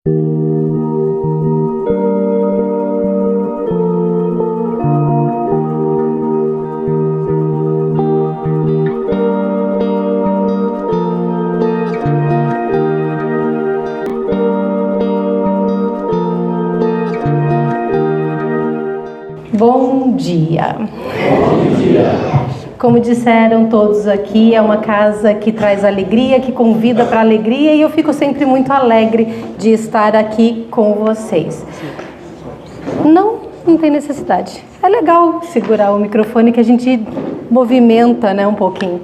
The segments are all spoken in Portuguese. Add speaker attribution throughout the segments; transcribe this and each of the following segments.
Speaker 1: Bom dia.
Speaker 2: Bom dia.
Speaker 1: Como disseram todos aqui, é uma casa que traz alegria, que convida para alegria, e eu fico sempre muito alegre de estar aqui com vocês. Não tem necessidade. É legal segurar o microfone que a gente movimenta, né, um pouquinho.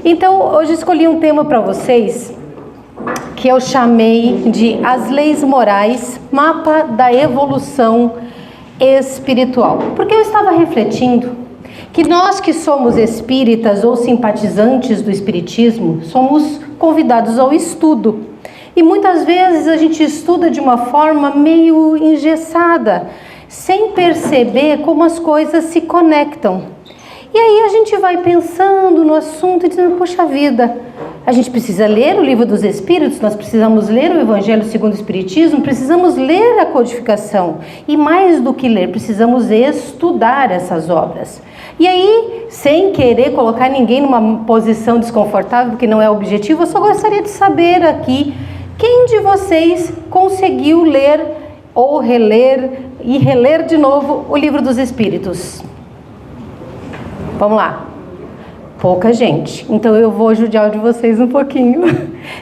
Speaker 1: Então, hoje escolhi um tema para vocês que eu chamei de As Leis Morais, Mapa da Evolução Espiritual. Porque eu estava refletindo que nós que somos espíritas ou simpatizantes do espiritismo, somos convidados ao estudo. E muitas vezes a gente estuda de uma forma meio engessada, sem perceber como as coisas se conectam. E aí a gente vai pensando no assunto e dizendo, poxa vida, a gente precisa ler o Livro dos Espíritos, nós precisamos ler o Evangelho segundo o Espiritismo, precisamos ler a codificação. E mais do que ler, precisamos estudar essas obras. E aí, sem querer colocar ninguém numa posição desconfortável, que não é o objetivo, eu só gostaria de saber aqui, quem de vocês conseguiu ler ou reler e reler de novo o Livro dos Espíritos? Vamos lá. Pouca gente. Então eu vou judiar de vocês um pouquinho,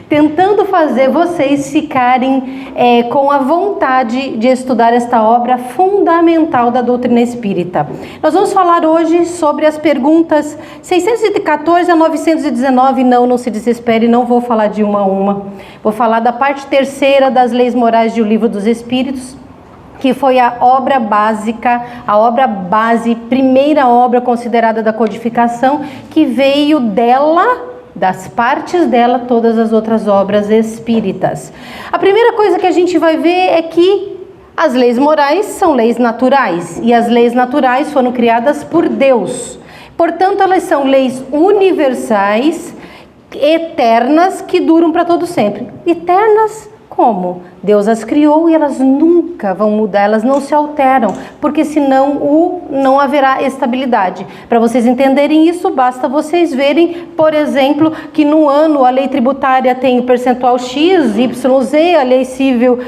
Speaker 1: tentando fazer vocês ficarem com a vontade de estudar esta obra fundamental da doutrina espírita. Nós vamos falar hoje sobre as perguntas 614 a 919. Não se desespere, não vou falar de uma a uma. Vou falar da parte terceira das Leis Morais do Livro dos Espíritos, que foi a obra básica, a obra base, primeira obra considerada da codificação, que veio dela, das partes dela, todas as outras obras espíritas. A primeira coisa que a gente vai ver é que as leis morais são leis naturais, e as leis naturais foram criadas por Deus. Portanto, elas são leis universais, eternas, que duram para todo sempre. Eternas como? Deus as criou e elas nunca vão mudar, elas não se alteram, porque senão não haverá estabilidade. Para vocês entenderem isso, basta vocês verem, por exemplo, que no ano a lei tributária tem o percentual X, Y, Z, a lei civil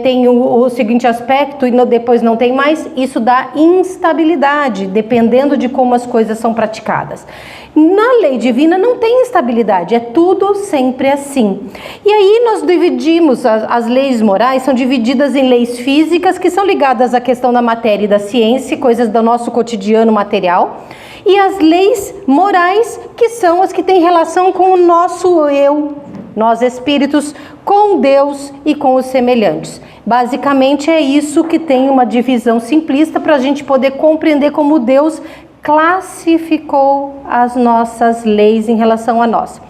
Speaker 1: tem o seguinte aspecto e depois não tem mais. Isso dá instabilidade, dependendo de como as coisas são praticadas. Na lei divina não tem instabilidade, é tudo sempre assim. E aí nós dividimos, as leis morais são divididas em leis físicas, que são ligadas à questão da matéria e da ciência, coisas do nosso cotidiano material, e as leis morais, que são as que têm relação com o nosso eu, nós espíritos, com Deus e com os semelhantes. Basicamente é isso que tem uma divisão simplista para a gente poder compreender como Deus classificou as nossas leis em relação a nós.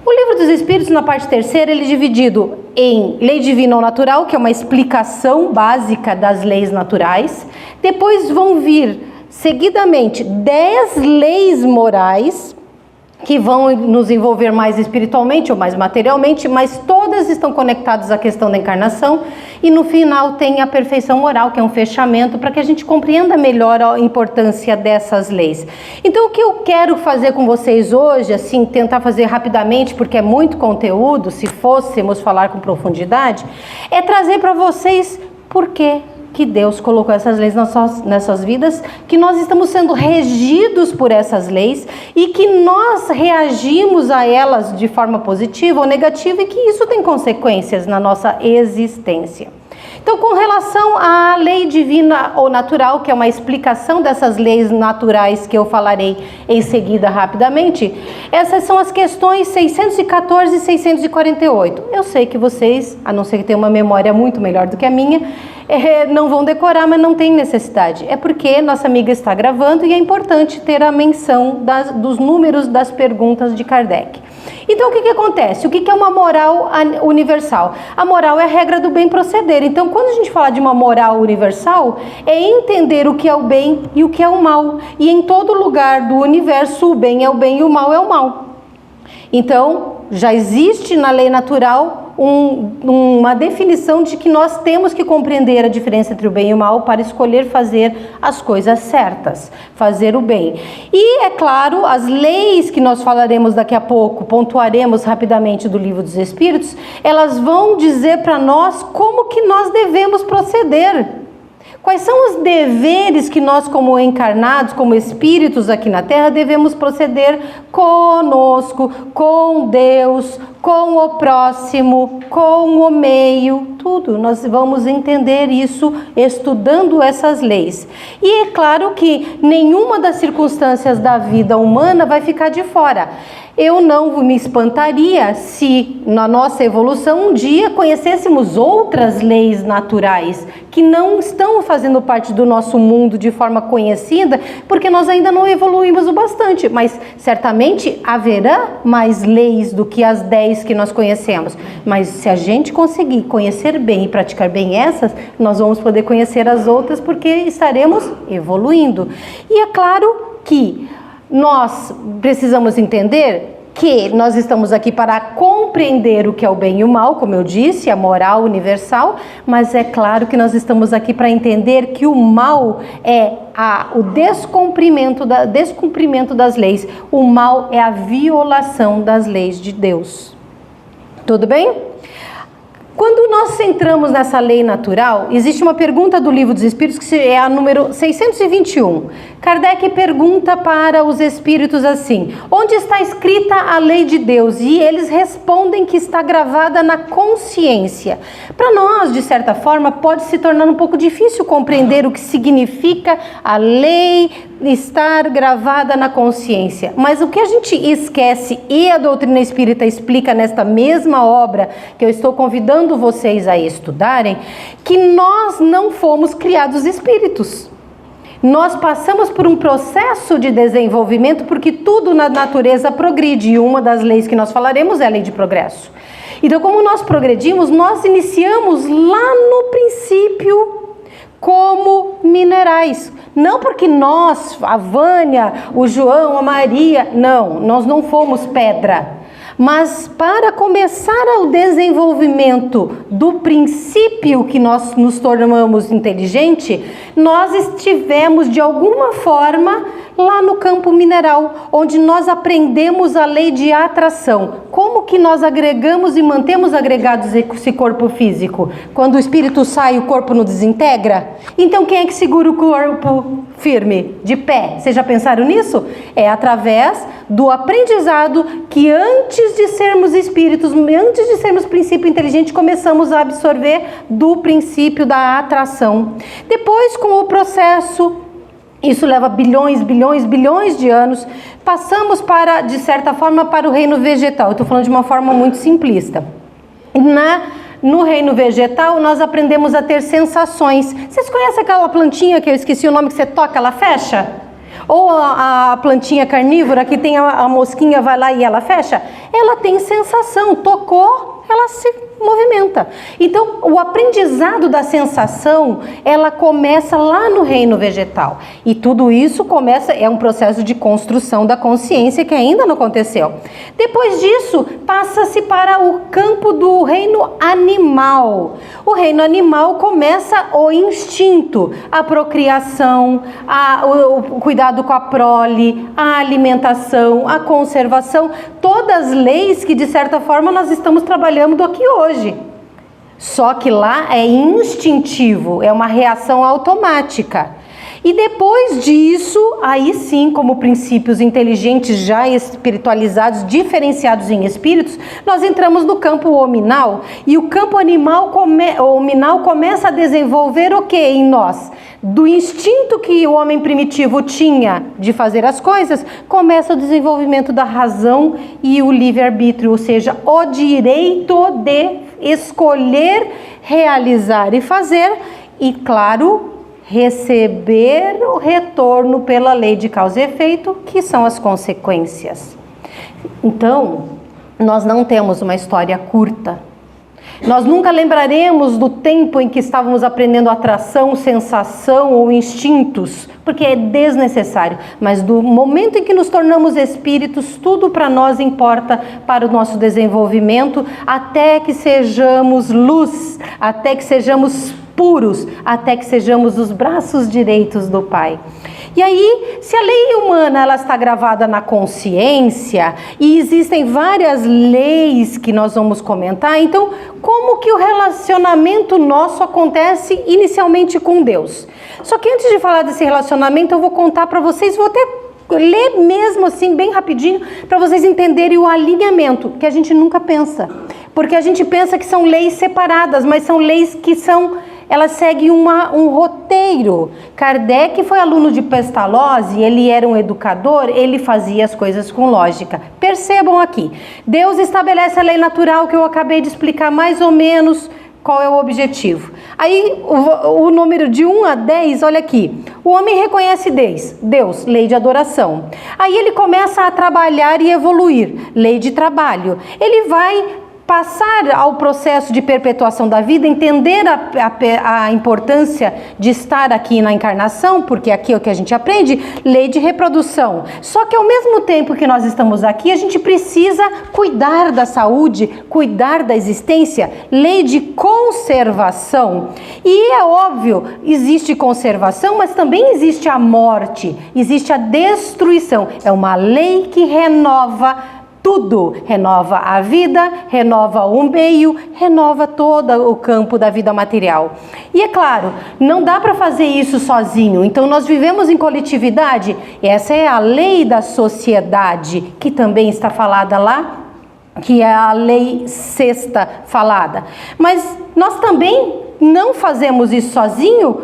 Speaker 1: O Livro dos Espíritos, na parte terceira, ele é dividido em lei divina ou natural, que é uma explicação básica das leis naturais. Depois vão vir, seguidamente, 10 leis morais, que vão nos envolver mais espiritualmente ou mais materialmente, mas todas estão conectadas à questão da encarnação. E no final tem a perfeição moral, que é um fechamento para que a gente compreenda melhor a importância dessas leis. Então o que eu quero fazer com vocês hoje, assim, tentar fazer rapidamente, porque é muito conteúdo, se fôssemos falar com profundidade, é trazer para vocês por quê que Deus colocou essas leis nessas vidas, que nós estamos sendo regidos por essas leis e que nós reagimos a elas de forma positiva ou negativa e que isso tem consequências na nossa existência. Então, com relação à lei divina ou natural, que é uma explicação dessas leis naturais que eu falarei em seguida rapidamente, essas são as questões 614 e 648. Eu sei que vocês, a não ser que tenham uma memória muito melhor do que a minha, não vão decorar, mas não tem necessidade. É porque nossa amiga está gravando e é importante ter a menção dos números das perguntas de Kardec. Então, o que acontece? O que é uma moral universal? A moral é a regra do bem proceder. Então, quando a gente fala de uma moral universal, é entender o que é o bem e o que é o mal. E em todo lugar do universo, o bem é o bem e o mal é o mal. Então, já existe na lei natural uma definição de que nós temos que compreender a diferença entre o bem e o mal para escolher fazer as coisas certas, fazer o bem. E, é claro, as leis que nós falaremos daqui a pouco, pontuaremos rapidamente do Livro dos Espíritos, elas vão dizer para nós como que nós devemos proceder. Quais são os deveres que nós, como encarnados, como espíritos aqui na Terra, devemos proceder conosco, com Deus, com o próximo, com o meio, tudo. Nós vamos entender isso estudando essas leis. E é claro que nenhuma das circunstâncias da vida humana vai ficar de fora. Eu não me espantaria se na nossa evolução um dia conhecêssemos outras leis naturais que não estão fazendo parte do nosso mundo de forma conhecida, porque nós ainda não evoluímos o bastante, mas certamente haverá mais leis do que as 10 que nós conhecemos. Mas se a gente conseguir conhecer bem e praticar bem essas, nós vamos poder conhecer as outras porque estaremos evoluindo. E é claro que nós precisamos entender que nós estamos aqui para compreender o que é o bem e o mal, como eu disse, a moral universal, mas é claro que nós estamos aqui para entender que o mal é o descumprimento das leis. O mal é a violação das leis de Deus. Tudo bem? Quando nós entramos nessa lei natural, existe uma pergunta do Livro dos Espíritos, que é a número 621. Kardec pergunta para os espíritos assim: onde está escrita a lei de Deus? E eles respondem que está gravada na consciência. Para nós, de certa forma, pode se tornar um pouco difícil compreender o que significa a lei estar gravada na consciência. Mas o que a gente esquece, e a doutrina espírita explica nesta mesma obra, que eu estou convidando vocês a estudarem, que nós não fomos criados espíritos. Nós passamos por um processo de desenvolvimento, porque tudo na natureza progride, e uma das leis que nós falaremos é a lei de progresso. Então, como nós progredimos, nós iniciamos lá no princípio como minerais. Não porque nós, a Vânia, o João, a Maria, não, nós não fomos pedra. Mas para começar o desenvolvimento do princípio que nós nos tornamos inteligente, nós estivemos de alguma forma lá no campo mineral, onde nós aprendemos a lei de atração. Como que nós agregamos e mantemos agregados esse corpo físico? Quando o espírito sai, o corpo não desintegra? Então quem é que segura o corpo firme, de pé? Vocês já pensaram nisso? É através do aprendizado que antes de sermos espíritos, antes de sermos princípio inteligente, começamos a absorver do princípio da atração. Depois, com o processo, isso leva bilhões de anos, passamos de certa forma, para o reino vegetal. Eu estou falando de uma forma muito simplista. No reino vegetal, nós aprendemos a ter sensações. Vocês conhecem aquela plantinha que eu esqueci o nome, que você toca, ela fecha? Ou a plantinha carnívora que tem a mosquinha, vai lá e ela fecha? Ela tem sensação, tocou, ela se movimenta. Então, o aprendizado da sensação, ela começa lá no reino vegetal. E tudo isso é um processo de construção da consciência que ainda não aconteceu. Depois disso, passa-se para o campo do reino animal. O reino animal começa o instinto, a procriação, o cuidado com a prole, a alimentação, a conservação, todas as leis que, de certa forma, nós estamos trabalhando aqui hoje. Só que lá é instintivo, é uma reação automática. E depois disso, aí sim, como princípios inteligentes já espiritualizados, diferenciados em espíritos, nós entramos no campo hominal, e o campo hominal começa a desenvolver o que em nós? Do instinto que o homem primitivo tinha de fazer as coisas, começa o desenvolvimento da razão e o livre-arbítrio, ou seja, o direito de escolher, realizar e fazer, e claro, receber o retorno pela lei de causa e efeito, que são as consequências. Então, nós não temos uma história curta. Nós nunca lembraremos do tempo em que estávamos aprendendo atração, sensação ou instintos, porque é desnecessário. Mas do momento em que nos tornamos espíritos, tudo para nós importa para o nosso desenvolvimento, até que sejamos luz, até que sejamos puros, até que sejamos os braços direitos do Pai. E aí, se a lei humana ela está gravada na consciência e existem várias leis que nós vamos comentar, então como que o relacionamento nosso acontece inicialmente com Deus? Só que antes de falar desse relacionamento, eu vou contar para vocês, vou até ler mesmo assim, bem rapidinho, para vocês entenderem o alinhamento, que a gente nunca pensa. Porque a gente pensa que são leis separadas, mas são leis que elas seguem um roteiro. Kardec foi aluno de Pestalozzi, ele era um educador, ele fazia as coisas com lógica. Percebam aqui, Deus estabelece a lei natural que eu acabei de explicar mais ou menos qual é o objetivo. Aí o número de 1 a 10, olha aqui, o homem reconhece Deus, lei de adoração. Aí ele começa a trabalhar e evoluir, lei de trabalho. Ele vai passar ao processo de perpetuação da vida, entender a importância de estar aqui na encarnação, porque aqui é o que a gente aprende, lei de reprodução. Só que ao mesmo tempo que nós estamos aqui, a gente precisa cuidar da saúde, cuidar da existência, lei de conservação. E é óbvio, existe conservação, mas também existe a morte, existe a destruição. É uma lei que renova tudo, renova a vida, renova o meio, renova todo o campo da vida material. E é claro, não dá para fazer isso sozinho, então nós vivemos em coletividade, essa é a lei da sociedade, que também está falada lá, que é a lei sexta falada. Mas nós também não fazemos isso sozinho,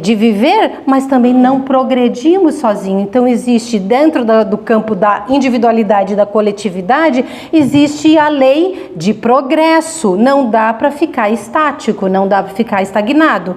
Speaker 1: de viver, mas também não progredimos sozinho. Então existe dentro do campo da individualidade e da coletividade, existe a lei de progresso. Não dá para ficar estático, não dá para ficar estagnado.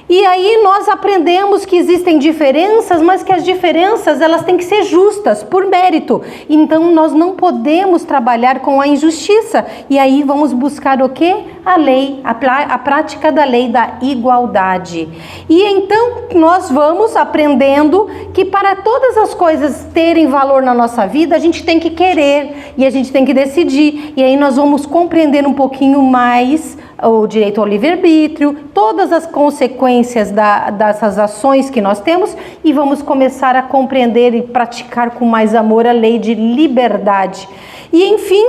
Speaker 1: E aí nós aprendemos que existem diferenças, mas que as diferenças elas têm que ser justas, por mérito. Então nós não podemos trabalhar com a injustiça. E aí vamos buscar o quê? A lei, a prática da lei da igualdade. E então nós vamos aprendendo que para todas as coisas terem valor na nossa vida, a gente tem que querer e a gente tem que decidir. E aí nós vamos compreender um pouquinho mais o direito ao livre-arbítrio, todas as consequências dessas ações que nós temos, e vamos começar a compreender e praticar com mais amor a lei de liberdade. E enfim,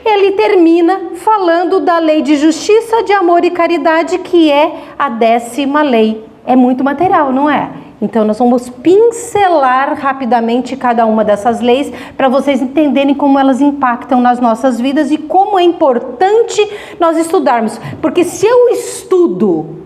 Speaker 1: ele termina falando da lei de justiça, de amor e caridade, que é a 10ª lei. É muito material, não é? Então nós vamos pincelar rapidamente cada uma dessas leis para vocês entenderem como elas impactam nas nossas vidas e como é importante nós estudarmos. Porque se eu estudo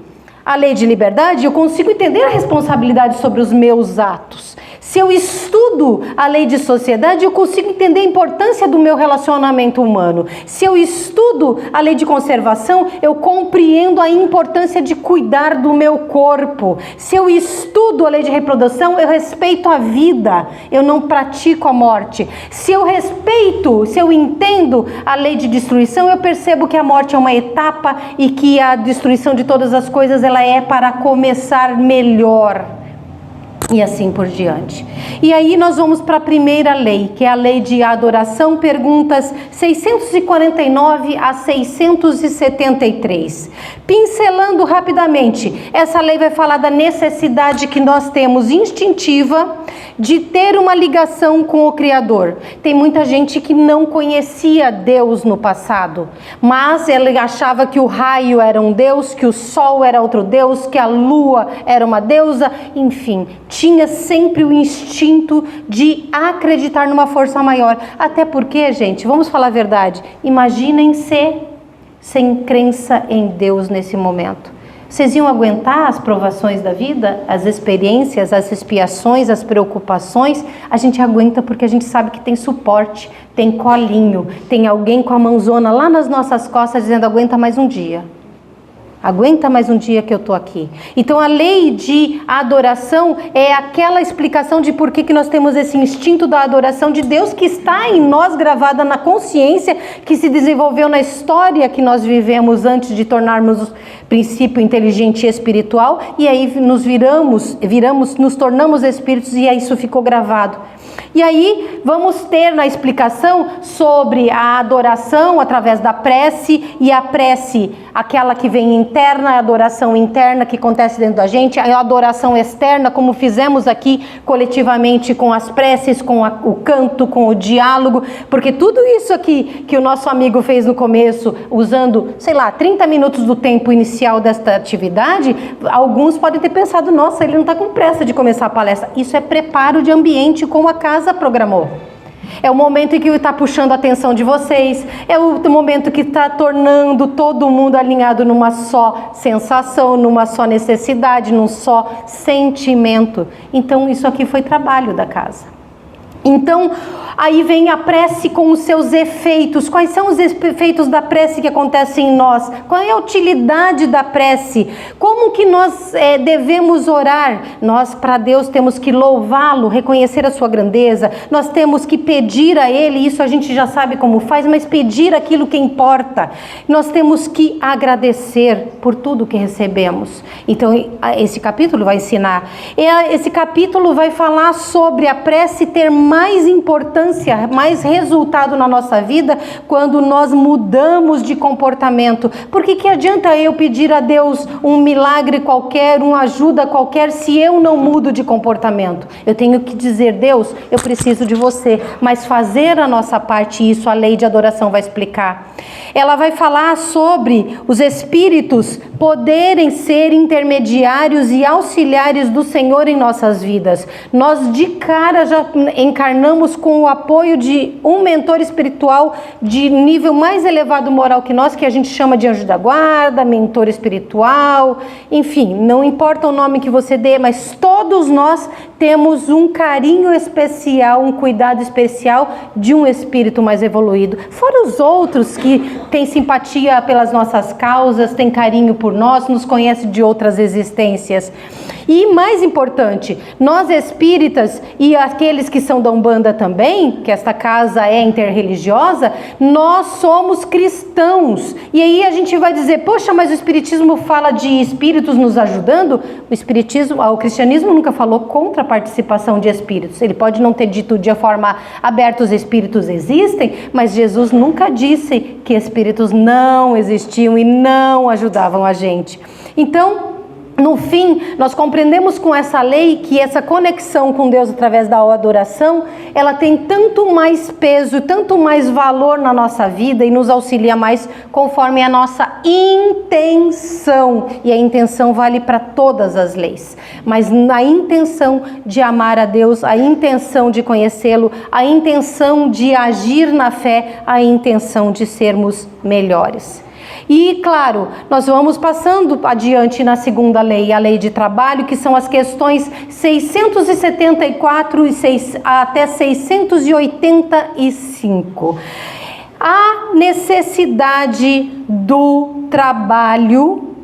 Speaker 1: a lei de liberdade, eu consigo entender a responsabilidade sobre os meus atos. Se eu estudo a lei de sociedade, eu consigo entender a importância do meu relacionamento humano. Se eu estudo a lei de conservação, eu compreendo a importância de cuidar do meu corpo. Se eu estudo a lei de reprodução, eu respeito a vida, eu não pratico a morte. Se eu respeito, se eu entendo a lei de destruição, eu percebo que a morte é uma etapa e que a destruição de todas as coisas ela é para começar melhor. E assim por diante. E aí nós vamos para a primeira lei, que é a lei de adoração, perguntas 649 a 673. Pincelando rapidamente, essa lei vai falar da necessidade que nós temos instintiva de ter uma ligação com o Criador. Tem muita gente que não conhecia Deus no passado, mas ela achava que o raio era um Deus, que o sol era outro Deus, que a lua era uma deusa, enfim, tinha sempre o instinto de acreditar numa força maior. Até porque, gente, vamos falar a verdade, imaginem-se sem crença em Deus nesse momento. Vocês iam aguentar as provações da vida, as experiências, as expiações, as preocupações? A gente aguenta porque a gente sabe que tem suporte, tem colinho, tem alguém com a mãozona lá nas nossas costas dizendo aguenta mais um dia. Aguenta mais um dia que eu estou aqui. Então a lei de adoração é aquela explicação de por que nós temos esse instinto da adoração de Deus que está em nós, gravada na consciência, que se desenvolveu na história que nós vivemos antes de tornarmos o princípio inteligente e espiritual, e aí nos tornamos espíritos e aí isso ficou gravado. E aí vamos ter na explicação sobre a adoração através da prece, e a prece, aquela que vem interna, a adoração interna que acontece dentro da gente, a adoração externa, como fizemos aqui coletivamente com as preces, com o canto, com o diálogo, porque tudo isso aqui que o nosso amigo fez no começo, usando, 30 minutos do tempo inicial desta atividade, alguns podem ter pensado, nossa, ele não está com pressa de começar a palestra. Isso é preparo de ambiente como a casa programou. É o momento em que está puxando a atenção de vocês, é o momento que está tornando todo mundo alinhado numa só sensação, numa só necessidade, num só sentimento. Então isso aqui foi trabalho da casa. Então, aí vem a prece com os seus efeitos. Quais são os efeitos da prece que acontecem em nós? Qual é a utilidade da prece? Como que nós devemos orar? Nós, para Deus, temos que louvá-lo, reconhecer a sua grandeza. Nós temos que pedir a Ele, isso a gente já sabe como faz, mas pedir aquilo que importa. Nós temos que agradecer por tudo que recebemos. Então, esse capítulo vai ensinar. Esse capítulo vai falar sobre a prece ter mais importância, mais resultado na nossa vida quando nós mudamos de comportamento. Porque que adianta eu pedir a Deus um milagre qualquer, uma ajuda qualquer, se eu não mudo de comportamento? Eu tenho que dizer, Deus, eu preciso de você, mas fazer a nossa parte, isso a lei de adoração vai explicar. Ela vai falar sobre os espíritos poderem ser intermediários e auxiliares do Senhor em nossas vidas. Nós de cara já encarnamos com o apoio de um mentor espiritual de nível mais elevado moral que nós, que a gente chama de anjo da guarda, mentor espiritual, enfim, não importa o nome que você dê, mas todos nós temos um carinho especial, um cuidado especial de um espírito mais evoluído. Fora os outros que têm simpatia pelas nossas causas, têm carinho por nós, nos conhecem de outras existências. E mais importante, nós espíritas e aqueles que são da Umbanda também, que esta casa é interreligiosa, nós somos cristãos. E aí a gente vai dizer, poxa, mas o espiritismo fala de espíritos nos ajudando? O cristianismo nunca falou contra a participação de espíritos. Ele pode não ter dito de forma aberta os espíritos existem, mas Jesus nunca disse que espíritos não existiam e não ajudavam a gente. Então, no fim, nós compreendemos com essa lei que essa conexão com Deus através da adoração, ela tem tanto mais peso, tanto mais valor na nossa vida e nos auxilia mais conforme a nossa intenção. E a intenção vale para todas as leis. Mas na intenção de amar a Deus, a intenção de conhecê-lo, a intenção de agir na fé, a intenção de sermos melhores. E, claro, nós vamos passando adiante na segunda lei, a lei de trabalho, que são as questões 674 até 685. A necessidade do trabalho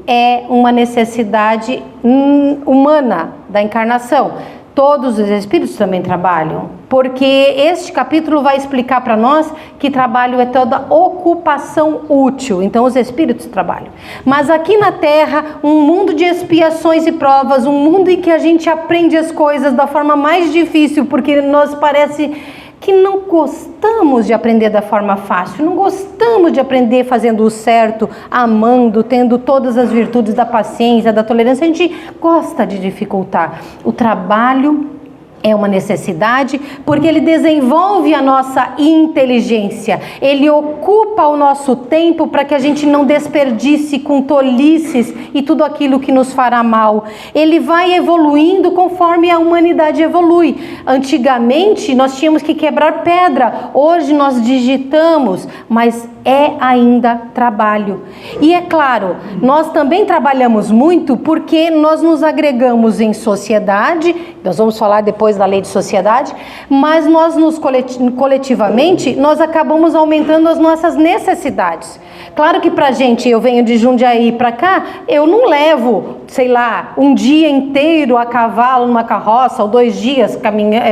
Speaker 1: é uma necessidade humana da encarnação. Todos os espíritos também trabalham, porque este capítulo vai explicar para nós que trabalho é toda ocupação útil, então os espíritos trabalham. Mas aqui na Terra, um mundo de expiações e provas, um mundo em que a gente aprende as coisas da forma mais difícil, porque nos parece que não gostamos de aprender da forma fácil, não gostamos de aprender fazendo o certo, amando, tendo todas as virtudes da paciência, da tolerância, a gente gosta de dificultar. O trabalho é uma necessidade porque ele desenvolve a nossa inteligência, ele ocupa o nosso tempo para que a gente não desperdice com tolices e tudo aquilo que nos fará mal. Ele vai evoluindo conforme a humanidade evolui. Antigamente nós tínhamos que quebrar pedra, hoje nós digitamos, mas é ainda trabalho. E é claro, nós também trabalhamos muito porque nós nos agregamos em sociedade, nós vamos falar depois da lei de sociedade, mas nós coletivamente, nós acabamos aumentando as nossas necessidades. Claro que pra gente, eu venho de Jundiaí pra cá, eu não levo, sei lá, um dia inteiro a cavalo numa carroça, ou 2 dias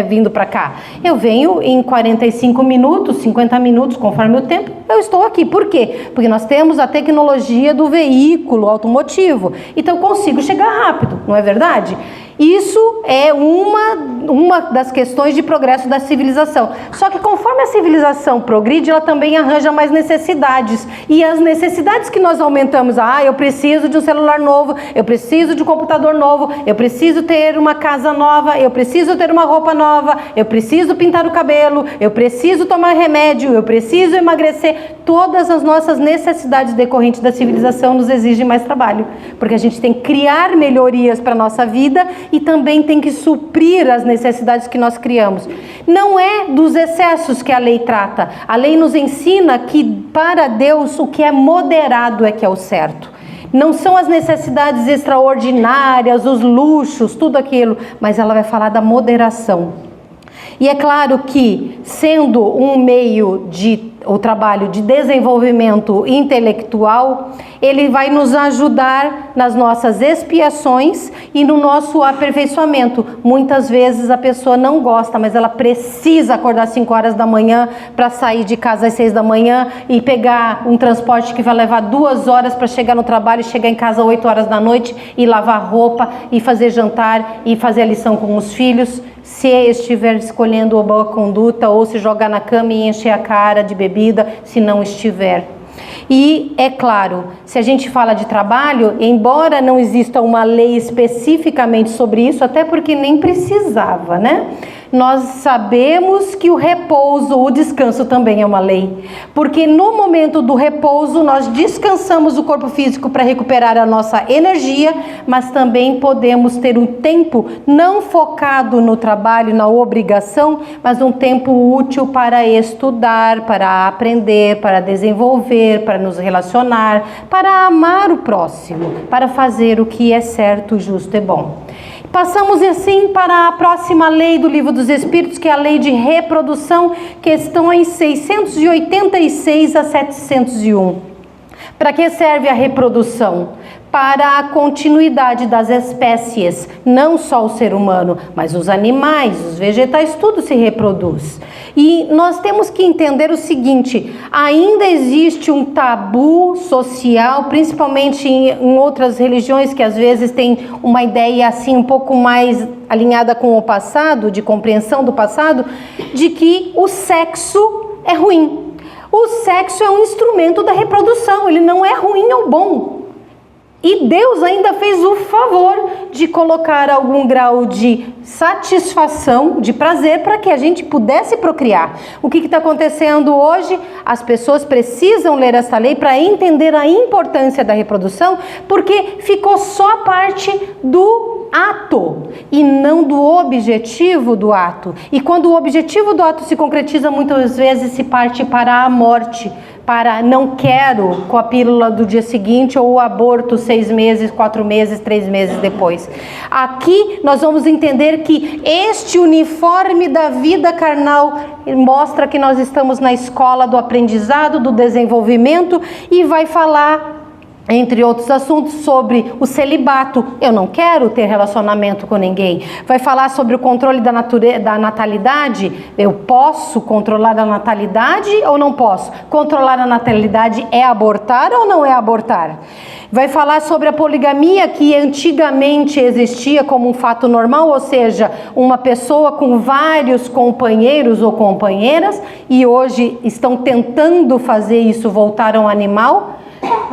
Speaker 1: vindo pra cá. Eu venho em 45 minutos, 50 minutos, conforme o tempo, eu estou aqui. Por quê? Porque nós temos a tecnologia do veículo automotivo, então eu consigo chegar rápido, não é verdade? Isso é uma das questões de progresso da civilização. Só que conforme a civilização progride, ela também arranja mais necessidades. E as necessidades que nós aumentamos, eu preciso de um celular novo, eu preciso de um computador novo, eu preciso ter uma casa nova, eu preciso ter uma roupa nova, eu preciso pintar o cabelo, eu preciso tomar remédio, eu preciso emagrecer. Todas as nossas necessidades decorrentes da civilização nos exigem mais trabalho. Porque a gente tem que criar melhorias para a nossa vida e também tem que suprir as necessidades que nós criamos. Não é dos excessos que a lei trata. A lei nos ensina que para Deus o que é moderado é que é o certo. Não são as necessidades extraordinárias, os luxos, tudo aquilo, mas ela vai falar da moderação. E é claro que, sendo um meio o trabalho de desenvolvimento intelectual, ele vai nos ajudar nas nossas expiações e no nosso aperfeiçoamento. Muitas vezes a pessoa não gosta, mas ela precisa acordar às 5 horas da manhã para sair de casa às 6 da manhã e pegar um transporte que vai levar 2 horas para chegar no trabalho e chegar em casa às 8 horas da noite e lavar roupa e fazer jantar e fazer a lição com os filhos. Se estiver escolhendo a boa conduta ou se jogar na cama e encher a cara de bebida, se não estiver. E é claro, se a gente fala de trabalho, embora não exista uma lei especificamente sobre isso, até porque nem precisava, né? Nós sabemos que o repouso, o descanso também é uma lei. Porque no momento do repouso, nós descansamos o corpo físico para recuperar a nossa energia, mas também podemos ter um tempo não focado no trabalho, na obrigação, mas um tempo útil para estudar, para aprender, para desenvolver, para nos relacionar, para amar o próximo, para fazer o que é certo, justo e bom. Passamos assim para a próxima lei do Livro dos Espíritos, que é a lei de reprodução, questões 686 a 701. Para que serve a reprodução? Para a continuidade das espécies, não só o ser humano, mas os animais, os vegetais, tudo se reproduz. E nós temos que entender o seguinte, ainda existe um tabu social, principalmente em outras religiões que às vezes têm uma ideia assim um pouco mais alinhada com o passado, de compreensão do passado, de que o sexo é ruim. O sexo é um instrumento da reprodução, ele não é ruim ou bom. E Deus ainda fez o favor de colocar algum grau de satisfação, de prazer, para que a gente pudesse procriar. O que está acontecendo hoje? As pessoas precisam ler essa lei para entender a importância da reprodução, porque ficou só a parte do ato e não do objetivo do ato. E quando o objetivo do ato se concretiza, muitas vezes se parte para a morte, para não quero com a pílula do dia seguinte ou o aborto 6 meses, 4 meses, 3 meses depois. Aqui nós vamos entender que este uniforme da vida carnal mostra que nós estamos na escola do aprendizado, do desenvolvimento, e vai falar, entre outros assuntos, sobre o celibato. Eu não quero ter relacionamento com ninguém. Vai falar sobre o controle da natalidade. Eu posso controlar a natalidade ou não posso? Controlar a natalidade é abortar ou não é abortar? Vai falar sobre a poligamia, que antigamente existia como um fato normal, ou seja, uma pessoa com vários companheiros ou companheiras, e hoje estão tentando fazer isso voltar a um animal,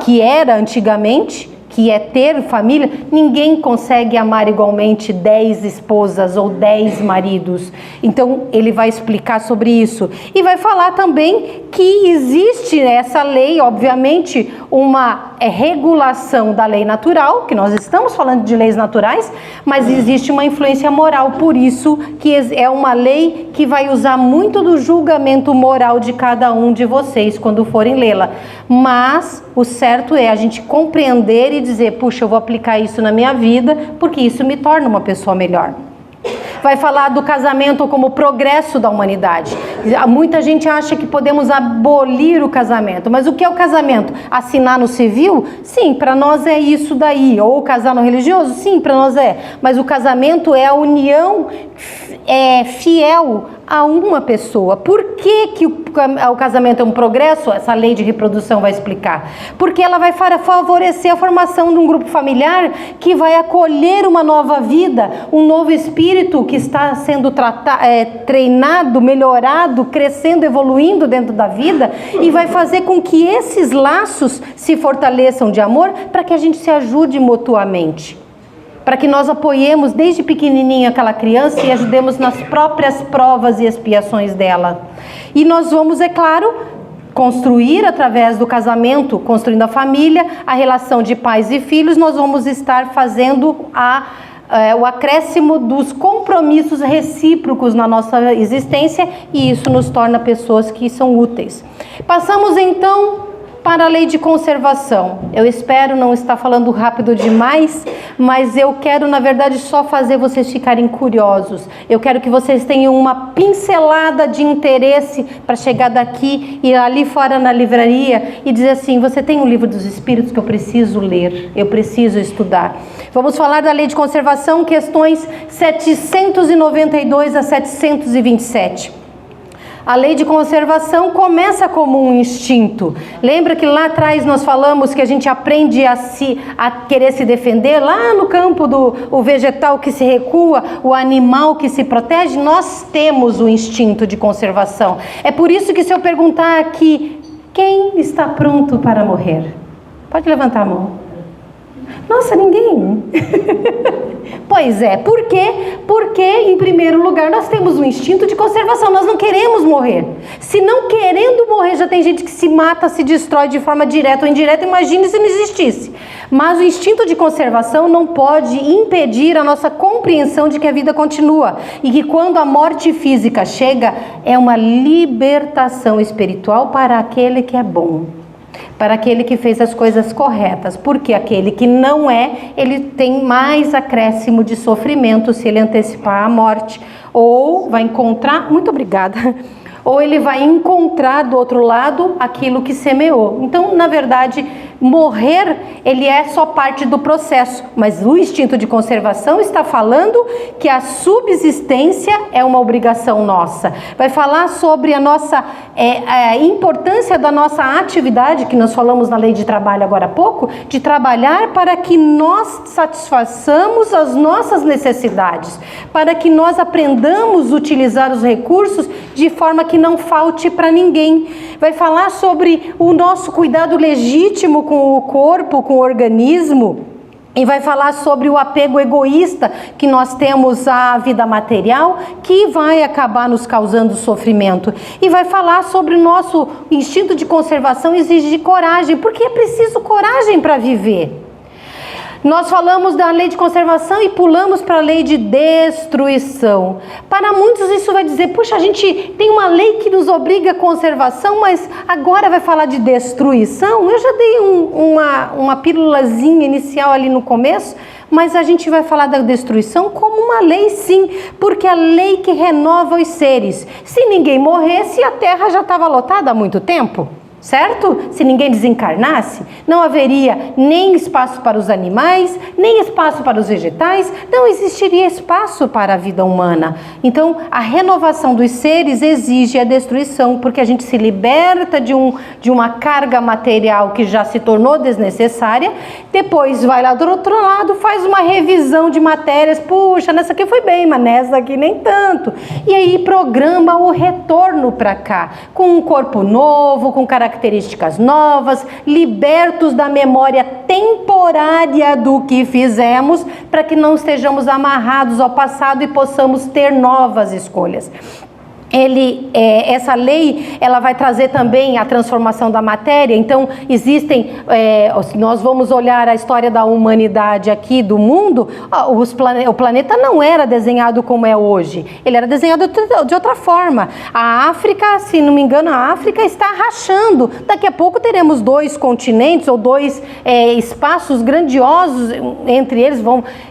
Speaker 1: que era antigamente, que que é ter família, ninguém consegue amar igualmente 10 esposas ou 10 maridos. Então ele vai explicar sobre isso e vai falar também que existe essa lei, obviamente, uma regulação da lei natural, que nós estamos falando de leis naturais, mas existe uma influência moral, por isso que é uma lei que vai usar muito do julgamento moral de cada um de vocês quando forem lê-la. Mas o certo é a gente compreender e dizer, puxa, eu vou aplicar isso na minha vida, porque isso me torna uma pessoa melhor. Vai falar do casamento como progresso da humanidade. Muita gente acha que podemos abolir o casamento, mas o que é o casamento? Assinar no civil? Sim, para nós é isso daí. Ou casar no religioso? Sim, para nós é. Mas o casamento é a união fiel a uma pessoa. Por que o casamento é um progresso? Essa lei de reprodução vai explicar. Porque ela vai favorecer a formação de um grupo familiar que vai acolher uma nova vida, um novo espírito que está sendo treinado, melhorado, crescendo, evoluindo dentro da vida, e vai fazer com que esses laços se fortaleçam de amor para que a gente se ajude mutuamente. Para que nós apoiemos desde pequenininho aquela criança e ajudemos nas próprias provas e expiações dela. E nós vamos, é claro, construir através do casamento, construindo a família, a relação de pais e filhos, nós vamos estar fazendo o acréscimo dos compromissos recíprocos na nossa existência, e isso nos torna pessoas que são úteis. Passamos então para a lei de conservação. Eu espero não estar falando rápido demais, mas eu quero, na verdade, só fazer vocês ficarem curiosos. Eu quero que vocês tenham uma pincelada de interesse para chegar daqui e ali fora na livraria e dizer assim, você tem um livro dos Espíritos que eu preciso ler, eu preciso estudar. Vamos falar da lei de conservação, questões 792 a 727. A lei de conservação começa como um instinto. Lembra que lá atrás nós falamos que a gente aprende a querer se defender? Lá no campo o vegetal que se recua, o animal que se protege, nós temos o instinto de conservação. É por isso que se eu perguntar aqui, quem está pronto para morrer? Pode levantar a mão. Nossa, ninguém. Pois é, por quê? Porque, em primeiro lugar, nós temos um instinto de conservação, nós não queremos morrer. Se não querendo morrer, já tem gente que se mata, se destrói de forma direta ou indireta, imagine se não existisse. Mas o instinto de conservação não pode impedir a nossa compreensão de que a vida continua e que quando a morte física chega, é uma libertação espiritual para aquele que é bom, para aquele que fez as coisas corretas, porque aquele que não é, ele tem mais acréscimo de sofrimento se ele antecipar a morte, ou vai encontrar, muito obrigada, ou ele vai encontrar do outro lado aquilo que semeou. Então, na verdade, morrer, ele é só parte do processo, mas o instinto de conservação está falando que a subsistência é uma obrigação nossa. Vai falar sobre a nossa a importância da nossa atividade, que nós falamos na lei de trabalho agora há pouco, de trabalhar para que nós satisfaçamos as nossas necessidades, para que nós aprendamos a utilizar os recursos de forma que não falte para ninguém. Vai falar sobre o nosso cuidado legítimo com o corpo, com o organismo, e vai falar sobre o apego egoísta que nós temos à vida material, que vai acabar nos causando sofrimento. E vai falar sobre o nosso instinto de conservação exige coragem, porque é preciso coragem para viver. Nós falamos da lei de conservação e pulamos para a lei de destruição. Para muitos isso vai dizer, puxa, a gente tem uma lei que nos obriga à conservação, mas agora vai falar de destruição? Eu já dei uma pílulazinha inicial ali no começo, mas a gente vai falar da destruição como uma lei, sim, porque é a lei que renova os seres. Se ninguém morresse, a Terra já estava lotada há muito tempo. Certo? Se ninguém desencarnasse, não haveria nem espaço para os animais, nem espaço para os vegetais, não existiria espaço para a vida humana. Então, a renovação dos seres exige a destruição, porque a gente se liberta de uma carga material que já se tornou desnecessária, depois vai lá do outro lado, faz uma revisão de matérias, puxa, nessa aqui foi bem, mas nessa aqui nem tanto. E aí programa o retorno para cá, com um corpo novo, com características características novas, libertos da memória temporária do que fizemos, para que não estejamos amarrados ao passado e possamos ter novas escolhas. Essa lei, ela vai trazer também a transformação da matéria. Então existem, nós vamos olhar a história da humanidade aqui, do mundo, o planeta não era desenhado como é hoje, ele era desenhado de outra forma. A África, se não me engano, a África está rachando, daqui a pouco teremos 2 continentes ou 2 espaços grandiosos, entre eles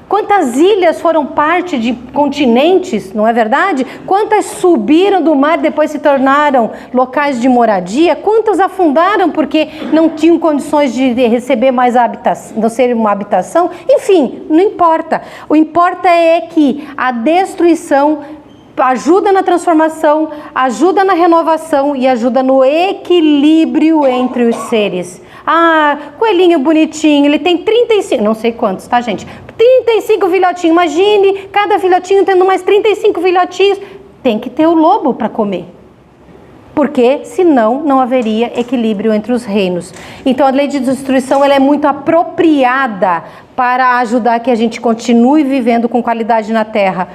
Speaker 1: quantas ilhas foram parte de continentes, não é verdade? Quantas subiram do mar, depois se tornaram locais de moradia? Quantas afundaram porque não tinham condições de receber mais habitação, não ser uma habitação? Enfim, não importa. O importa é que a destruição ajuda na transformação, ajuda na renovação e ajuda no equilíbrio entre os seres. Ah, coelhinho bonitinho, ele tem 35, não sei quantos, tá, gente? 35 filhotinhos, imagine cada filhotinho tendo mais 35 filhotinhos. Tem que ter o lobo para comer, porque senão não haveria equilíbrio entre os reinos. Então a lei de destruição, ela é muito apropriada para ajudar que a gente continue vivendo com qualidade na terra.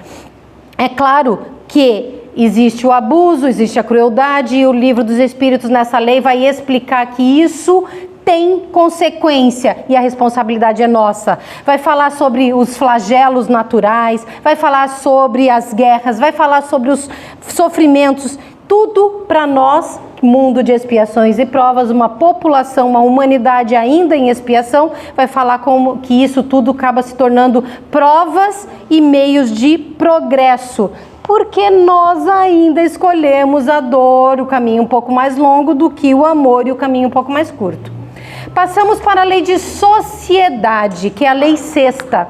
Speaker 1: É claro que existe o abuso, existe a crueldade, e o livro dos Espíritos nessa lei vai explicar que isso tem consequência e a responsabilidade é nossa. Vai falar sobre os flagelos naturais, vai falar sobre as guerras, vai falar sobre os sofrimentos, tudo para nós, mundo de expiações e provas, uma população, uma humanidade ainda em expiação, vai falar como que isso tudo acaba se tornando provas e meios de progresso. Porque nós ainda escolhemos a dor, o caminho um pouco mais longo, do que o amor e o caminho um pouco mais curto. Passamos para a lei de sociedade, que é a lei 6ª.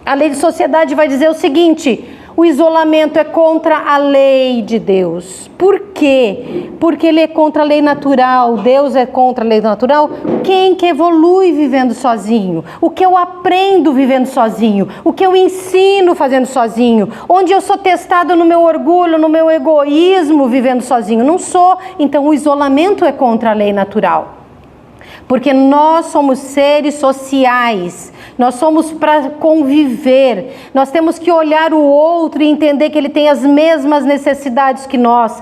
Speaker 1: A lei de sociedade vai dizer o seguinte: o isolamento é contra a lei de Deus. Por quê? Porque ele é contra a lei natural, Deus é contra a lei natural. Quem que evolui vivendo sozinho? O que eu aprendo vivendo sozinho? O que eu ensino fazendo sozinho? Onde eu sou testado no meu orgulho, no meu egoísmo vivendo sozinho? Não sou. Então o isolamento é contra a lei natural. Porque nós somos seres sociais, nós somos para conviver, nós temos que olhar o outro e entender que ele tem as mesmas necessidades que nós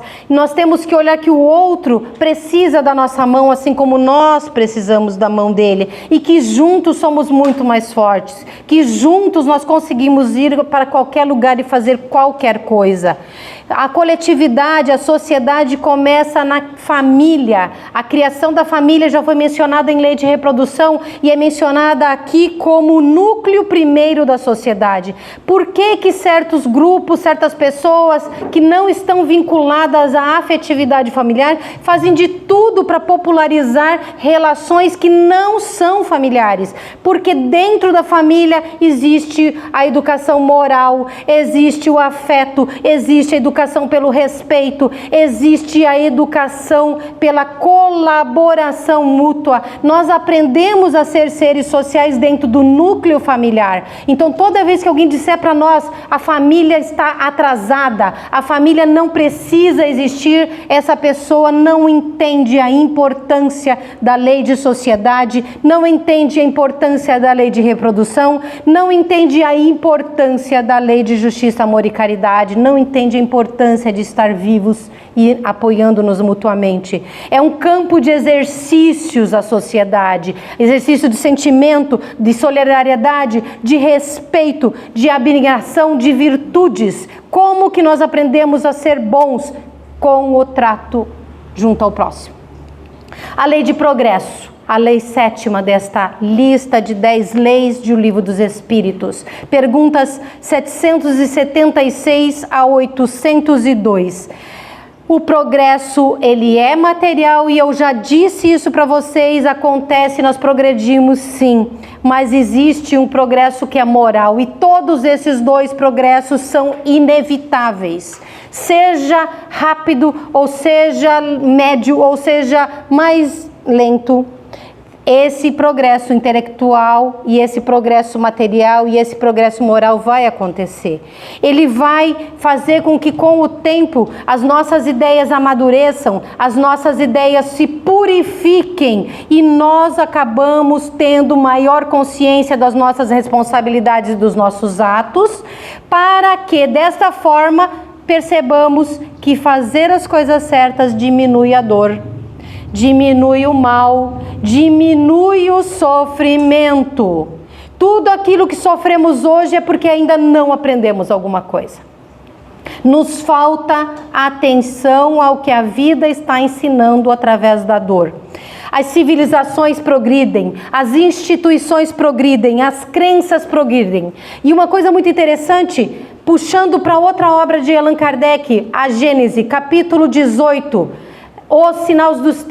Speaker 1: temos que olhar que o outro precisa da nossa mão, assim como nós precisamos da mão dele, e que juntos somos muito mais fortes, que juntos nós conseguimos ir para qualquer lugar e fazer qualquer coisa. A coletividade, a sociedade começa na família. A criação da família já foi mencionada em lei de reprodução e é mencionada aqui como o núcleo primeiro da sociedade. Por que que certos grupos, certas pessoas que não estão vinculadas à afetividade familiar fazem de tudo para popularizar relações que não são familiares? Porque dentro da família existe a educação moral, existe o afeto, existe a educação pelo respeito, existe a educação pela colaboração mútua. Nós aprendemos a ser seres sociais dentro do núcleo familiar. Então toda vez que alguém disser para nós a família está atrasada, a família não precisa existir, essa pessoa não entende a importância da lei de sociedade, não entende a importância da lei de reprodução, não entende a importância da lei de justiça, amor e caridade, não entende a importância de estar vivos e apoiando-nos mutuamente. É um campo de exercícios a sociedade, exercício de sentimento, de solidariedade, de respeito, de abnegação, de virtudes. Como que nós aprendemos a ser bons? Com o trato junto ao próximo. A lei de progresso. A lei 7ª desta lista de 10 leis de O Livro dos Espíritos. Perguntas 776 a 802. O progresso, ele é material e eu já disse isso para vocês, acontece, nós progredimos sim, mas existe um progresso que é moral e todos esses 2 progressos são inevitáveis. Seja rápido, ou seja médio, ou seja mais lento, esse progresso intelectual e esse progresso material e esse progresso moral vai acontecer. Ele vai fazer com que, com o tempo, as nossas ideias amadureçam, as nossas ideias se purifiquem e nós acabamos tendo maior consciência das nossas responsabilidades e dos nossos atos, para que, desta forma, percebamos que fazer as coisas certas diminui a dor, diminui o mal, diminui o sofrimento. Tudo aquilo que sofremos hoje é porque ainda não aprendemos alguma coisa. Nos falta atenção ao que a vida está ensinando através da dor. As civilizações progridem, as instituições progridem, as crenças progridem. E uma coisa muito interessante, puxando para outra obra de Allan Kardec, a Gênese, capítulo 18, Os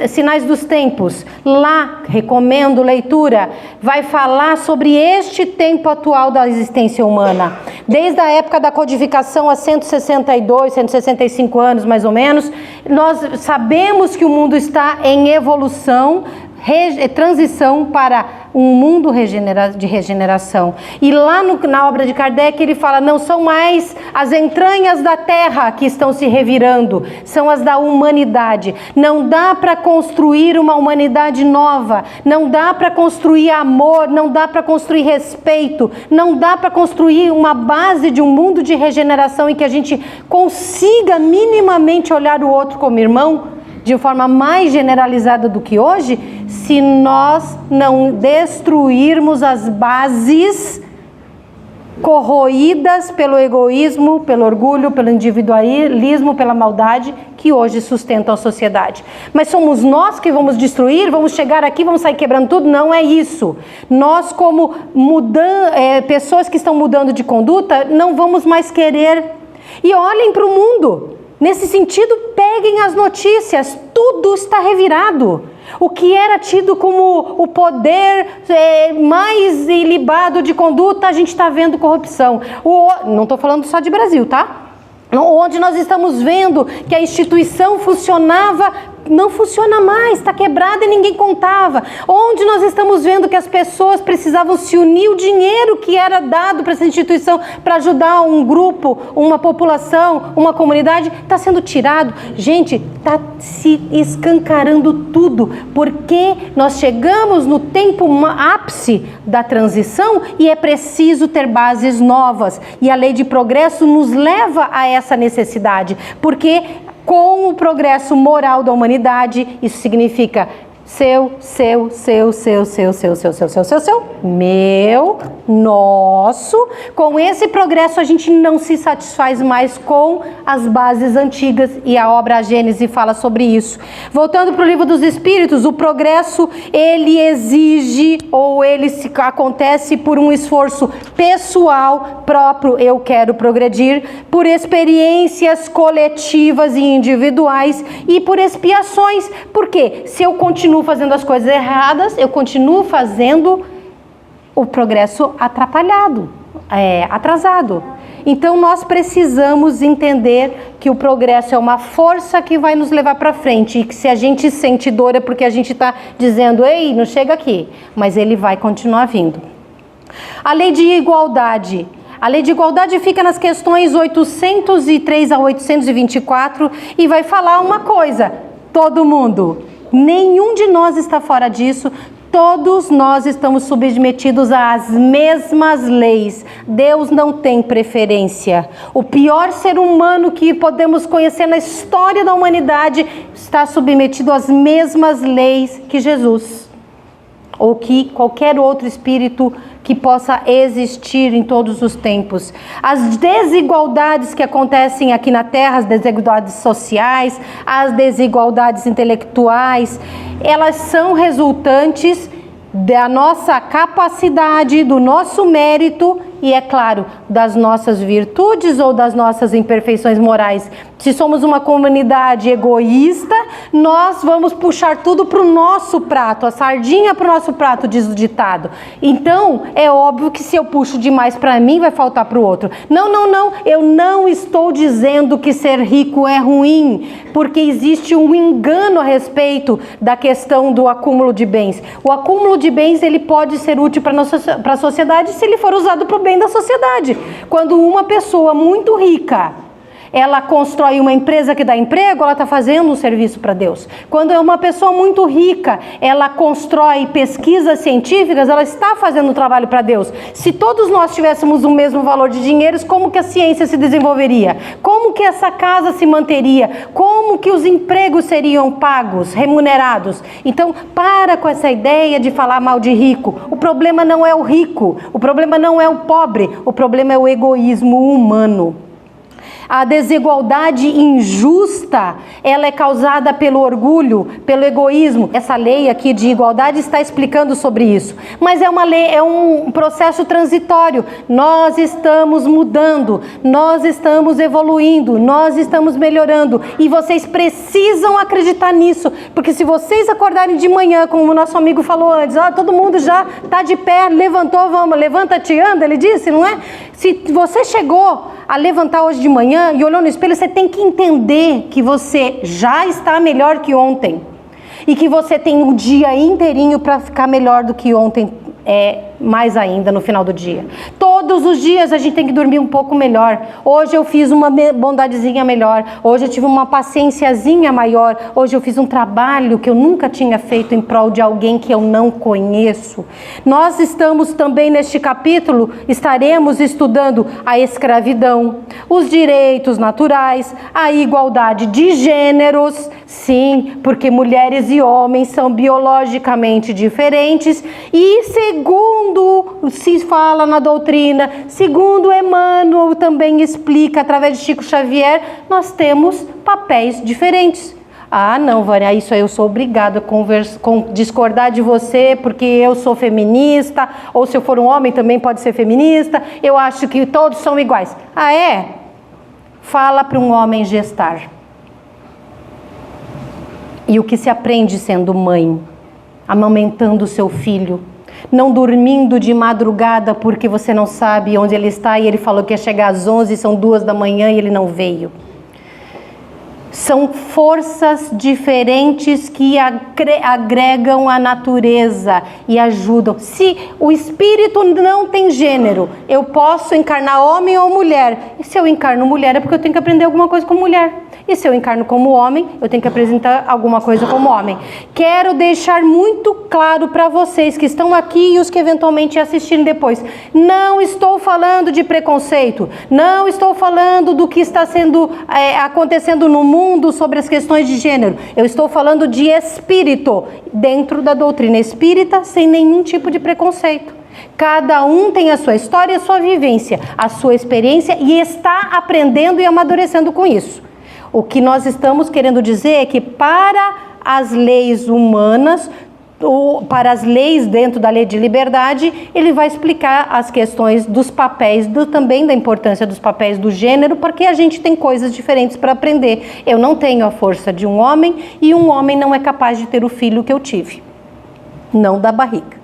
Speaker 1: Sinais dos Tempos, lá, recomendo leitura, vai falar sobre este tempo atual da existência humana. Desde a época da codificação, há 162, 165 anos mais ou menos, nós sabemos que o mundo está em evolução, transição para um mundo de regeneração. E lá na obra de Kardec ele fala, não são mais as entranhas da terra que estão se revirando, são as da humanidade. Não dá para construir uma humanidade nova, não dá para construir amor, não dá para construir respeito, não dá para construir uma base de um mundo de regeneração em que a gente consiga minimamente olhar o outro como irmão, de forma mais generalizada do que hoje, se nós não destruirmos as bases corroídas pelo egoísmo, pelo orgulho, pelo individualismo, pela maldade que hoje sustentam a sociedade. Mas somos nós que vamos destruir, vamos chegar aqui, vamos sair quebrando tudo? Não é isso. Nós, como pessoas que estão mudando de conduta, não vamos mais querer. E olhem para o mundo. Nesse sentido, peguem as notícias, tudo está revirado. O que era tido como o poder mais ilibado de conduta, a gente está vendo corrupção. Não estou falando só de Brasil, tá? Onde nós estamos vendo que a instituição funcionava, não funciona mais, está quebrada e ninguém contava. Onde nós estamos vendo que as pessoas precisavam se unir, o dinheiro que era dado para essa instituição para ajudar um grupo, uma população, uma comunidade, está sendo tirado. Gente, está se escancarando tudo, porque nós chegamos no tempo ápice da transição e é preciso ter bases novas. E a lei de progresso nos leva a essa necessidade, porque com o progresso moral da humanidade, isso significa seu, meu, nosso. Com esse progresso a gente não se satisfaz mais com as bases antigas e a obra Gênese fala sobre isso. Voltando para o Livro dos Espíritos, o progresso ele exige ou ele acontece por um esforço pessoal próprio, eu quero progredir, por experiências coletivas e individuais e por expiações. Por quê? Se eu continuo fazendo as coisas erradas, eu continuo fazendo o progresso atrapalhado, atrasado. Então nós precisamos entender que o progresso é uma força que vai nos levar para frente e que se a gente sente dor é porque a gente está dizendo, ei, não chega aqui, mas ele vai continuar vindo. A lei de igualdade. A lei de igualdade fica nas questões 803 a 824 e vai falar uma coisa, todo mundo, nenhum de nós está fora disso, todos nós estamos submetidos às mesmas leis. Deus não tem preferência. O pior ser humano que podemos conhecer na história da humanidade está submetido às mesmas leis que Jesus, ou que qualquer outro espírito que possa existir em todos os tempos. As desigualdades que acontecem aqui na Terra, as desigualdades sociais, as desigualdades intelectuais, elas são resultantes da nossa capacidade, do nosso mérito e, é claro, das nossas virtudes ou das nossas imperfeições morais. Se somos uma comunidade egoísta, nós vamos puxar tudo para o nosso prato, a sardinha para o nosso prato, diz o ditado. Então, é óbvio que se eu puxo demais para mim, vai faltar para o outro. Não, eu não estou dizendo que ser rico é ruim, porque existe um engano a respeito da questão do acúmulo de bens. O acúmulo de bens, ele pode ser útil para a sociedade se ele for usado para o bem da sociedade. Quando uma pessoa muito rica, ela constrói uma empresa que dá emprego, ela está fazendo um serviço para Deus. Quando é uma pessoa muito rica, ela constrói pesquisas científicas, ela está fazendo um trabalho para Deus. Se todos nós tivéssemos o mesmo valor de dinheiro, como que a ciência se desenvolveria? Como que essa casa se manteria? Como que os empregos seriam pagos, remunerados? Então, para com essa ideia de falar mal de rico. O problema não é o rico, o problema não é o pobre, o problema é o egoísmo humano. A desigualdade injusta, ela é causada pelo orgulho, pelo egoísmo. Essa lei aqui de igualdade está explicando sobre isso. Mas é uma lei, é um processo transitório. Nós estamos mudando, nós estamos evoluindo, nós estamos melhorando. E vocês precisam acreditar nisso. Porque se vocês acordarem de manhã, como o nosso amigo falou antes, todo mundo já está de pé, levantou, vamos, levanta-te, anda, ele disse, não é? Se você chegou a levantar hoje de manhã e olhou no espelho, você tem que entender que você já está melhor que ontem. E que você tem um dia inteirinho para ficar melhor do que ontem, mais ainda no final do dia. Todos os dias a gente tem que dormir um pouco melhor. Hoje eu fiz uma bondadezinha melhor. Hoje eu tive uma paciênciazinha maior. Hoje eu fiz um trabalho que eu nunca tinha feito em prol de alguém que eu não conheço. Nós estamos também neste capítulo, estaremos estudando a escravidão, os direitos naturais, a igualdade de gêneros, sim, porque mulheres e homens são biologicamente diferentes e segundo se fala na doutrina, segundo Emmanuel também explica através de Chico Xavier, nós temos papéis diferentes. Ah, não, Vânia, isso aí eu sou obrigada a discordar de você porque eu sou feminista, ou se eu for um homem também pode ser feminista, eu acho que todos são iguais. Ah, é? Fala para um homem gestar. E o que se aprende sendo mãe, amamentando o seu filho, não dormindo de madrugada porque você não sabe onde ele está e ele falou que ia chegar às 11, são 2 da manhã e ele não veio. São forças diferentes que agregam a natureza e ajudam. Se o espírito não tem gênero, eu posso encarnar homem ou mulher. E se eu encarno mulher é porque eu tenho que aprender alguma coisa com mulher. E se eu encarno como homem, eu tenho que apresentar alguma coisa como homem. Quero deixar muito claro para vocês que estão aqui e os que eventualmente assistirem depois. Não estou falando de preconceito. Não estou falando do que está acontecendo no mundo sobre as questões de gênero. Eu estou falando de espírito dentro da doutrina espírita sem nenhum tipo de preconceito. Cada um tem a sua história, a sua vivência, a sua experiência e está aprendendo e amadurecendo com isso. O que nós estamos querendo dizer é que para as leis humanas, ou para as leis dentro da lei de liberdade, ele vai explicar as questões dos papéis, também da importância dos papéis do gênero, porque a gente tem coisas diferentes para aprender. Eu não tenho a força de um homem e um homem não é capaz de ter o filho que eu tive, não da barriga.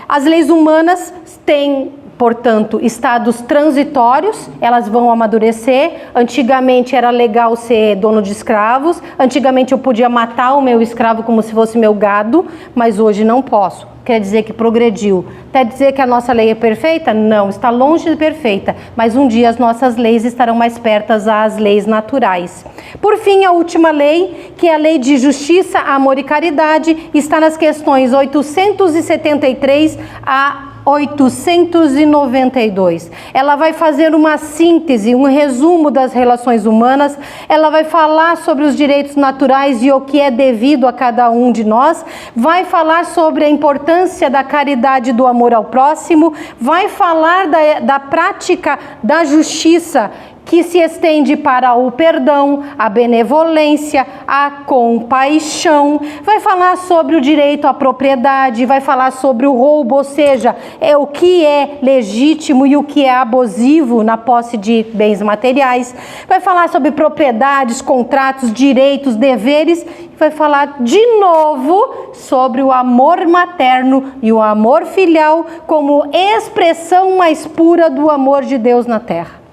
Speaker 1: As leis humanas têm, portanto, estados transitórios, elas vão amadurecer. Antigamente era legal ser dono de escravos, antigamente eu podia matar o meu escravo como se fosse meu gado, mas hoje não posso. Quer dizer que progrediu. Quer dizer que a nossa lei é perfeita? Não, está longe de perfeita, mas um dia as nossas leis estarão mais pertas às leis naturais. Por fim, a última lei, que é a lei de justiça, amor e caridade, está nas questões 873 a 892. Ela vai fazer uma síntese, um resumo das relações humanas, ela vai falar sobre os direitos naturais e o que é devido a cada um de nós, vai falar sobre a importância da caridade e do amor ao próximo, vai falar da prática da justiça que se estende para o perdão, a benevolência, a compaixão. Vai falar sobre o direito à propriedade, vai falar sobre o roubo, ou seja, o que é legítimo e o que é abusivo na posse de bens materiais. Vai falar sobre propriedades, contratos, direitos, deveres. Vai falar de novo sobre o amor materno e o amor filial como expressão mais pura do amor de Deus na terra.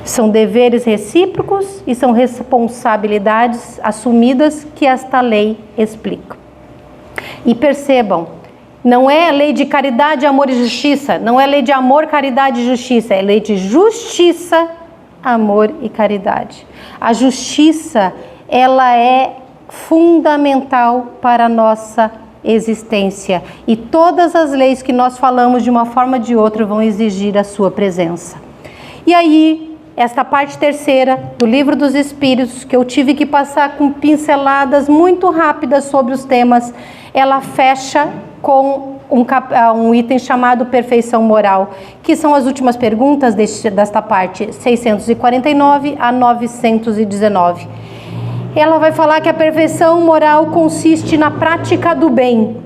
Speaker 1: São deveres recíprocos e são responsabilidades assumidas que esta lei explica. E percebam, não é lei de caridade, amor e justiça, não é lei de amor, caridade e justiça, é lei de justiça, amor e caridade. A justiça, ela é fundamental para a nossa existência e todas as leis que nós falamos de uma forma ou de outra vão exigir a sua presença. E aí, esta parte terceira do Livro dos Espíritos, que eu tive que passar com pinceladas muito rápidas sobre os temas, ela fecha com um item chamado perfeição moral, que são as últimas perguntas desta parte, 649 a 919. Ela vai falar que a perfeição moral consiste na prática do bem,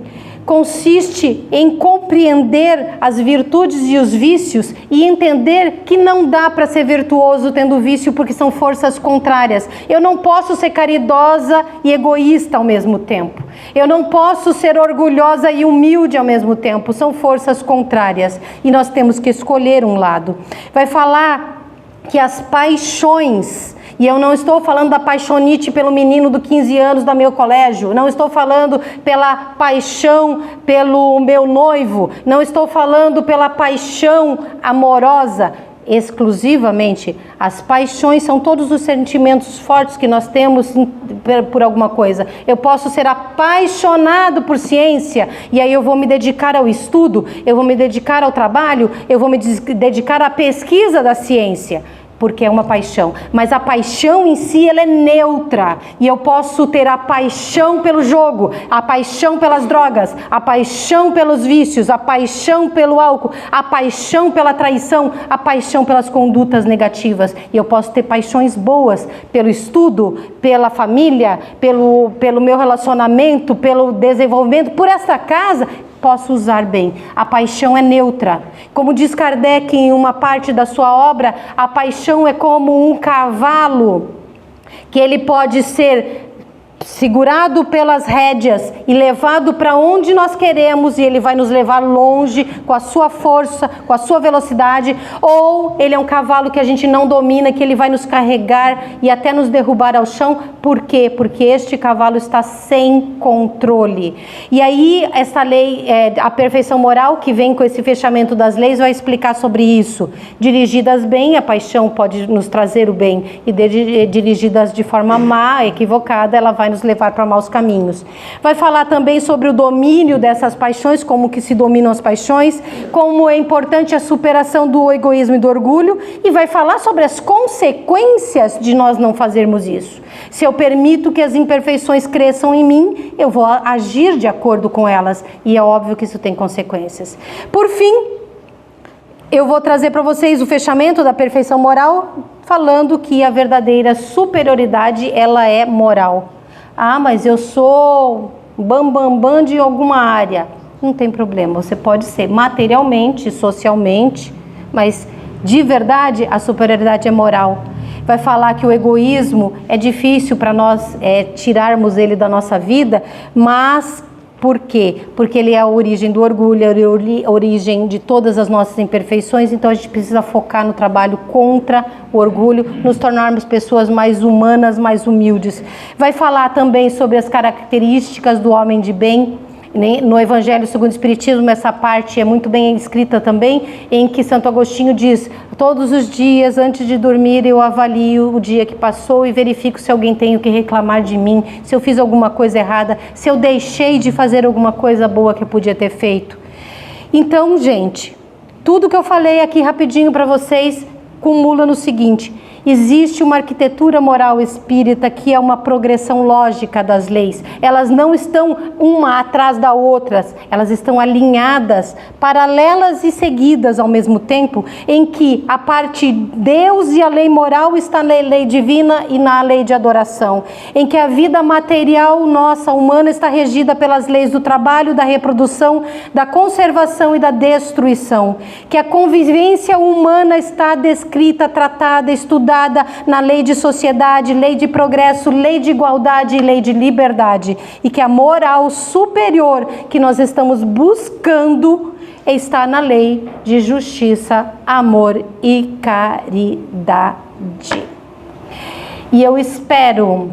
Speaker 1: consiste em compreender as virtudes e os vícios e entender que não dá para ser virtuoso tendo vício porque são forças contrárias. Eu não posso ser caridosa e egoísta ao mesmo tempo. Eu não posso ser orgulhosa e humilde ao mesmo tempo. São forças contrárias e nós temos que escolher um lado. Vai falar que as paixões... E eu não estou falando da paixonite pelo menino de 15 anos do meu colégio, não estou falando pela paixão pelo meu noivo, não estou falando pela paixão amorosa, exclusivamente. As paixões são todos os sentimentos fortes que nós temos por alguma coisa. Eu posso ser apaixonado por ciência e aí eu vou me dedicar ao estudo, eu vou me dedicar ao trabalho, eu vou me dedicar à pesquisa da ciência, porque é uma paixão, mas a paixão em si ela é neutra, e eu posso ter a paixão pelo jogo, a paixão pelas drogas, a paixão pelos vícios, a paixão pelo álcool, a paixão pela traição, a paixão pelas condutas negativas, e eu posso ter paixões boas pelo estudo, pela família, pelo meu relacionamento, pelo desenvolvimento, por essa casa. Posso usar bem. A paixão é neutra. Como diz Kardec em uma parte da sua obra, a paixão é como um cavalo, que ele pode ser segurado pelas rédeas e levado para onde nós queremos, e ele vai nos levar longe com a sua força, com a sua velocidade, ou ele é um cavalo que a gente não domina, que ele vai nos carregar e até nos derrubar ao chão. Por quê? Porque este cavalo está sem controle. E aí essa lei, a perfeição moral, que vem com esse fechamento das leis, vai explicar sobre isso. Dirigidas bem, a paixão pode nos trazer o bem, e dirigidas de forma má, equivocada, ela vai nos levar para maus caminhos. Vai falar também sobre o domínio dessas paixões, como que se dominam as paixões, como é importante a superação do egoísmo e do orgulho, e vai falar sobre as consequências de nós não fazermos isso. Se eu permito que as imperfeições cresçam em mim, eu vou agir de acordo com elas, e é óbvio que isso tem consequências. Por fim, eu vou trazer para vocês o fechamento da perfeição moral, falando que a verdadeira superioridade, ela é moral. Ah, mas eu sou bambambam de alguma área. Não tem problema, você pode ser materialmente, socialmente, mas de verdade a superioridade é moral. Vai falar que o egoísmo é difícil para nós tirarmos ele da nossa vida, mas por quê? Porque ele é a origem do orgulho, a origem de todas as nossas imperfeições, então a gente precisa focar no trabalho contra o orgulho, nos tornarmos pessoas mais humanas, mais humildes. Vai falar também sobre as características do homem de bem. No Evangelho segundo o Espiritismo, essa parte é muito bem escrita também, em que Santo Agostinho diz: todos os dias, antes de dormir, eu avalio o dia que passou e verifico se alguém tem o que reclamar de mim, se eu fiz alguma coisa errada, se eu deixei de fazer alguma coisa boa que eu podia ter feito. Então, gente, tudo que eu falei aqui rapidinho para vocês cumula no seguinte: Existe uma arquitetura moral espírita que é uma progressão lógica das leis. Elas não estão uma atrás da outra, elas estão alinhadas, paralelas e seguidas ao mesmo tempo, em que a parte Deus e a lei moral está na lei divina e na lei de adoração, em que a vida material nossa, humana, está regida pelas leis do trabalho, da reprodução, da conservação e da destruição, que a convivência humana está descrita, tratada, estudada na lei de sociedade, lei de progresso, lei de igualdade e lei de liberdade, e que a moral superior que nós estamos buscando está na lei de justiça, amor e caridade. E eu espero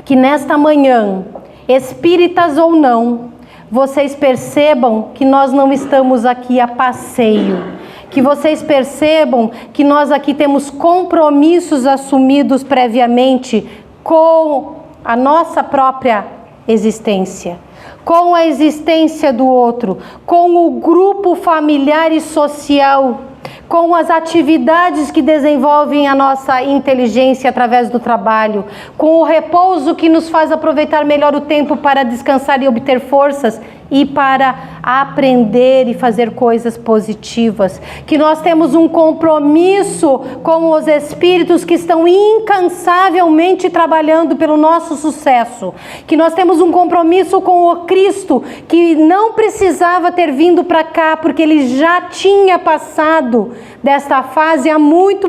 Speaker 1: que nesta manhã, espíritas ou não, vocês percebam que nós não estamos aqui a passeio, que vocês percebam que nós aqui temos compromissos assumidos previamente com a nossa própria existência, com a existência do outro, com o grupo familiar e social, com as atividades que desenvolvem a nossa inteligência através do trabalho, com o repouso que nos faz aproveitar melhor o tempo para descansar e obter forças e para aprender e fazer coisas positivas, que nós temos um compromisso com os espíritos que estão incansavelmente trabalhando pelo nosso sucesso, que nós temos um compromisso com o Cristo, que não precisava ter vindo para cá, porque ele já tinha passado desta fase há muito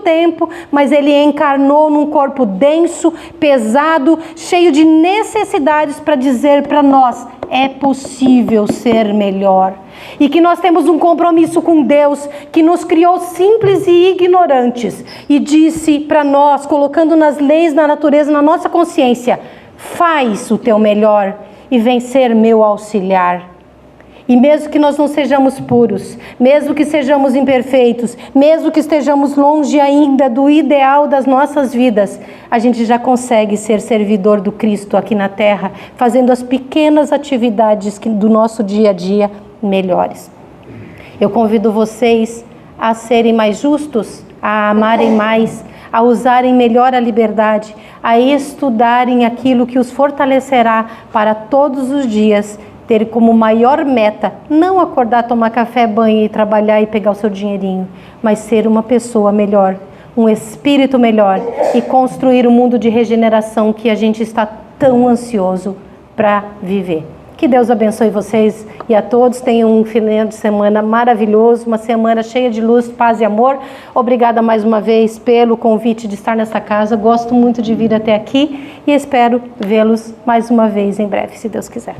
Speaker 1: tempo, mas ele encarnou num corpo denso, pesado, cheio de necessidades para dizer para nós: é possível ser melhor. E que nós temos um compromisso com Deus, que nos criou simples e ignorantes, e disse para nós, colocando nas leis da natureza, na nossa consciência: faz o teu melhor e vem ser meu auxiliar. E mesmo que nós não sejamos puros, mesmo que sejamos imperfeitos, mesmo que estejamos longe ainda do ideal das nossas vidas, a gente já consegue ser servidor do Cristo aqui na Terra, fazendo as pequenas atividades do nosso dia a dia melhores. Eu convido vocês a serem mais justos, a amarem mais, a usarem melhor a liberdade, a estudarem aquilo que os fortalecerá para todos os dias ter como maior meta não acordar, tomar café, banho e trabalhar e pegar o seu dinheirinho, mas ser uma pessoa melhor, um espírito melhor e construir o mundo de regeneração que a gente está tão ansioso para viver. Que Deus abençoe vocês e a todos. Tenham um final de semana maravilhoso, uma semana cheia de luz, paz e amor. Obrigada mais uma vez pelo convite de estar nessa casa. Gosto muito de vir até aqui e espero vê-los mais uma vez em breve, se Deus quiser.